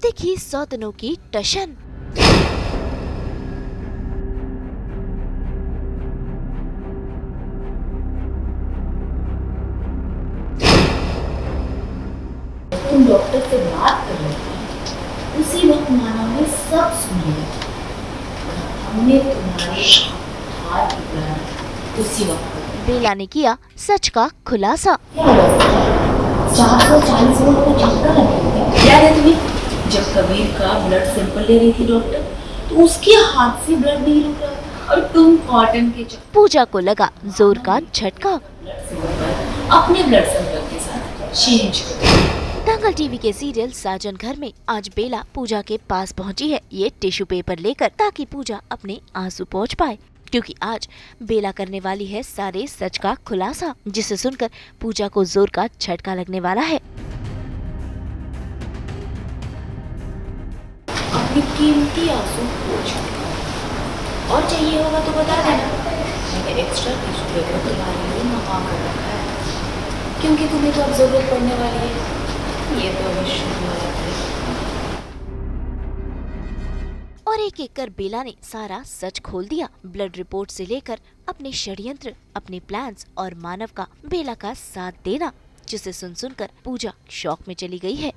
दिखी सौतनों की टशन। तुम डॉक्टर से बात कर रहे थे, उसी वक्त मानव ने सब सुन लिया। हमने तुम्हारे हाथ पकड़ा उसी वक्त। बेला ने किया सच का खुलासा। क्या हुआ? 440 वोल्ट का झटका लग गया। याद है तुम्हें जब कबीर का ब्लड सैंपल ले रही थी डॉक्टर, तो उसके हाथ से ब्लड नहीं रुक रहा और तुम कॉटन के पूजा को लगा जोर का झटका। ब्लड सैंपल अपने ब्लड सैंपल के साथ चेंज कर। दंगल टीवी के सीरियल साजन घर में आज बेला पूजा के पास पहुंची है ये टिश्यू पेपर लेकर, ताकि पूजा अपने आंसू पोंछ पाए, क्योंकि आज बेला करने वाली है सारे सच का खुलासा, जिसे सुनकर पूजा को जोर का झटका लगने वाला है। अपनी कीमती आंसू पोंछ और चाहिए होगा तो बता देना, मैंने एक्स्ट्रा टिश्यू पेपर तुम्हारे लिए मंगा कर रखा है, क्योंकि तुम्हें तो अब जरूरत पड़ने वाली है। ये तो अभी शुरुआत है। और एक एक कर बेला ने सारा सच खोल दिया, ब्लड रिपोर्ट से लेकर अपने षड्यंत्र, अपने प्लान्स और मानव का बेला का साथ देना, जिसे सुन सुनकर पूजा शॉक में चली गई है।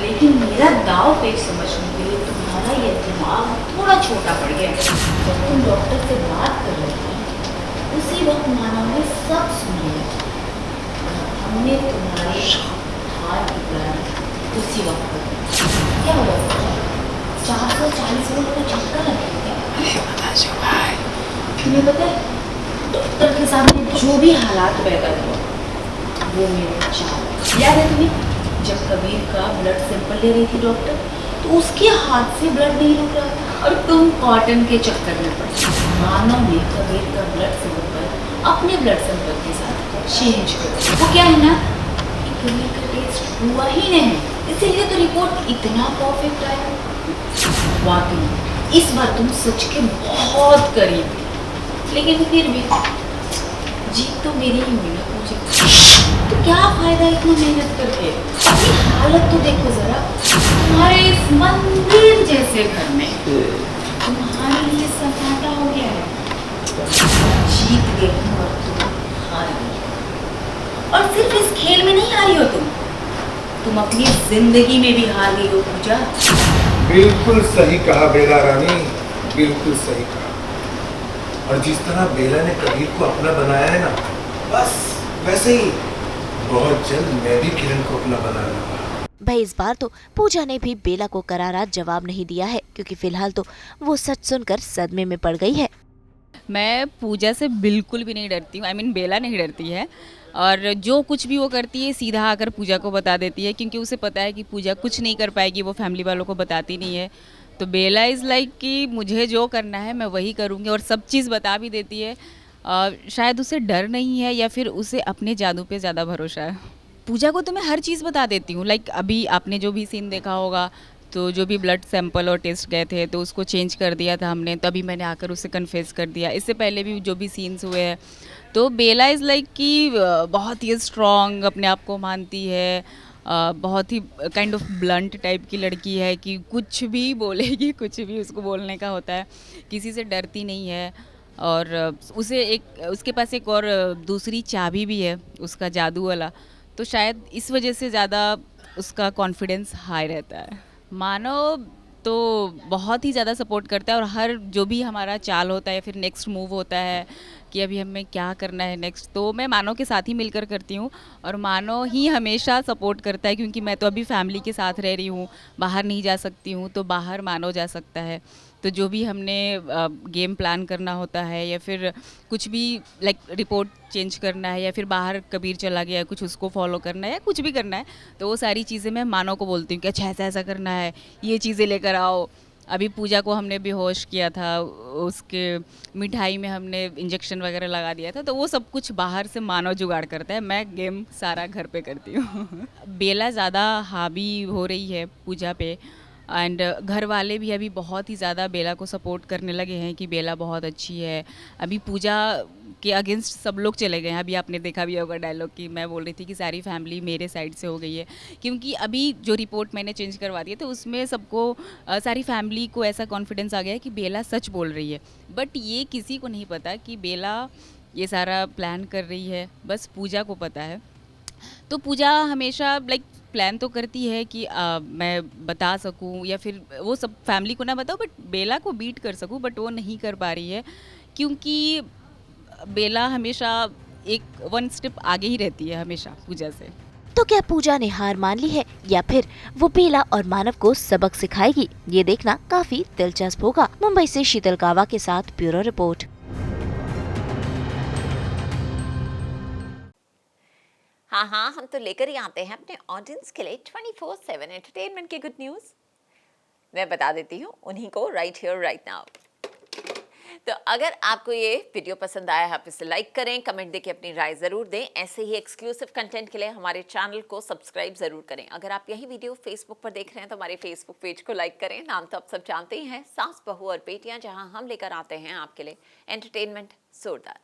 लेकिन मेरा दाव पेच समझने के लिए तुम्हारा ये दिमाग थोड़ा छोटा पड़ गया। जब तुम डॉक्टर से बात कर रहे थे, उसी वक्त मानव ने सब सुन लिया। हमने तुम्हारे हाथ पकड़ा उसी वक्त। क्या हुआ? 440 वोल्ट का झटका लग गया। तुम्हें पता है डॉक्टर के सामने जो भी हालात पैदा हुआ वो मेरे चाल। याद है तुम्हें जब कबीर का ब्लड सैंपल ले रही थी डॉक्टर, तो उसके हाथ से ब्लड नहीं रुक रहा और तुम कॉटन के चक्कर में पड़ी। मानव ने कबीर का ब्लड सैंपल अपने ब्लड सैंपल के साथ चेंज कर। वो क्या है ना कि कबीर का टेस्ट हुआ ही नहीं, इसीलिए तो रिपोर्ट इतना परफेक्ट आया। वाकई इस बार तुम सच के बहुत करीब थे, लेकिन फिर भी जीत तो मेरी ही हुई ना पूजा। तो क्या फायदा इतना मेहनत करके? अपनी हालत तो देखो जरा, तुम्हारे इस मंदिर जैसे घर में तुम्हारे लिए सन्नाटा हो गया है। जीत गई हूँ और तुम हार गई। और सिर्फ इस खेल में नहीं हारी हो तुम अपनी जिंदगी में भी हार गई हो पूजा। बिल्कुल सही कहा बेला रानी, बिल्कुल सही कहा। और जिस तरह बेला ने कबीर को अपना बनाया है ना, बस वैसे ही बहुत जल्द मैं भी किरण को अपना बना लूंगा। भाई इस बार तो पूजा ने भी बेला को करारा जवाब नहीं दिया है, क्योंकि फिलहाल तो वो सच सुनकर सदमे में पड़ गई है। मैं पूजा से बिल्कुल भी नहीं डरती हूँ, बेला नहीं डरती है, और जो कुछ भी वो करती है सीधा आकर पूजा को बता देती है, क्योंकि उसे पता है कि पूजा कुछ नहीं कर पाएगी, वो फैमिली वालों को बताती नहीं है। तो बेला इज़ लाइक कि मुझे जो करना है मैं वही करूँगी, और सब चीज़ बता भी देती है। शायद उसे डर नहीं है या फिर उसे अपने जादू पे ज़्यादा भरोसा है। पूजा को तो मैं हर चीज़ बता देती हूँ, लाइक अभी आपने जो भी सीन देखा होगा, तो जो भी ब्लड सैंपल और टेस्ट गए थे तो उसको चेंज कर दिया था हमने, तभी मैंने आकर उसे कन्फेस कर दिया। इससे पहले भी जो भी सीन्स हुए हैं, तो बेला इज़ लाइक कि बहुत ही स्ट्रॉन्ग, अपने आप को मानती है, बहुत ही काइंड ऑफ ब्लंट टाइप की लड़की है कि कुछ भी बोलेगी, कुछ भी उसको बोलने का होता है, किसी से डरती नहीं है। और उसके पास एक और दूसरी चाबी भी है, उसका जादू वाला, तो शायद इस वजह से ज़्यादा उसका कॉन्फिडेंस हाई रहता है। मानव तो बहुत ही ज़्यादा सपोर्ट करता है, और हर जो भी हमारा चाल होता है या फिर नेक्स्ट मूव होता है कि अभी हमें क्या करना है नेक्स्ट, तो मैं मानव के साथ ही मिलकर करती हूँ, और मानव ही हमेशा सपोर्ट करता है, क्योंकि मैं तो अभी फैमिली के साथ रह रही हूँ, बाहर नहीं जा सकती हूँ, तो बाहर मानव जा सकता है। तो जो भी हमने गेम प्लान करना होता है या फिर कुछ भी लाइक रिपोर्ट चेंज करना है या फिर बाहर कबीर चला गया कुछ उसको फॉलो करना है या कुछ भी करना है, तो वो सारी चीज़ें मैं मानव को बोलती हूँ कि अच्छा ऐसा ऐसा करना है, ये चीज़ें लेकर आओ। अभी पूजा को हमने बेहोश किया था, उसके मिठाई में हमने इंजेक्शन वगैरह लगा दिया था, तो वो सब कुछ बाहर से मानव जुगाड़ करता है, मैं गेम सारा घर पे करती हूँ। बेला ज़्यादा हावी हो रही है पूजा पे, एंड घर वाले भी अभी बहुत ही ज़्यादा बेला को सपोर्ट करने लगे हैं कि बेला बहुत अच्छी है। अभी पूजा के अगेंस्ट सब लोग चले गए हैं। अभी आपने देखा भी होगा डायलॉग कि मैं बोल रही थी कि सारी फैमिली मेरे साइड से हो गई है, क्योंकि अभी जो रिपोर्ट मैंने चेंज करवा दी है तो उसमें सबको सारी फैमिली को ऐसा कॉन्फिडेंस आ गया है कि बेला सच बोल रही है। बट ये किसी को नहीं पता कि बेला ये सारा प्लान कर रही है, बस पूजा को पता है। तो पूजा हमेशा लाइक प्लान तो करती है कि मैं बता सकूं या फिर वो सब फैमिली को ना बताओ, बट बेला को बीट कर सकूं, बट वो नहीं कर पा रही है क्योंकि बेला हमेशा एक वन स्टेप आगे ही रहती है हमेशा पूजा से। तो क्या पूजा ने हार मान ली है या फिर वो बेला और मानव को सबक सिखाएगी? ये देखना काफी दिलचस्प होगा। मुंबई से शीतल कावा के साथ ब्यूरो रिपोर्ट। हाँ हाँ, हम तो लेकर ही आते हैं अपने ऑडियंस के लिए 24/7 एंटरटेनमेंट की गुड न्यूज़। मैं बता देती हूँ उन्हीं को, राइट हियर राइट नाउ। तो अगर आपको ये वीडियो पसंद आया है, आप इसे लाइक करें, कमेंट देके अपनी राय ज़रूर दें। ऐसे ही एक्सक्लूसिव कंटेंट के लिए हमारे चैनल को सब्सक्राइब ज़रूर करें। अगर आप यही वीडियो फेसबुक पर देख रहे हैं तो हमारे फेसबुक पेज को लाइक करें। नाम तो आप सब जानते ही हैं, सास बहू और बेटियाँ, जहाँ हम लेकर आते हैं आपके लिए एंटरटेनमेंट जोरदार।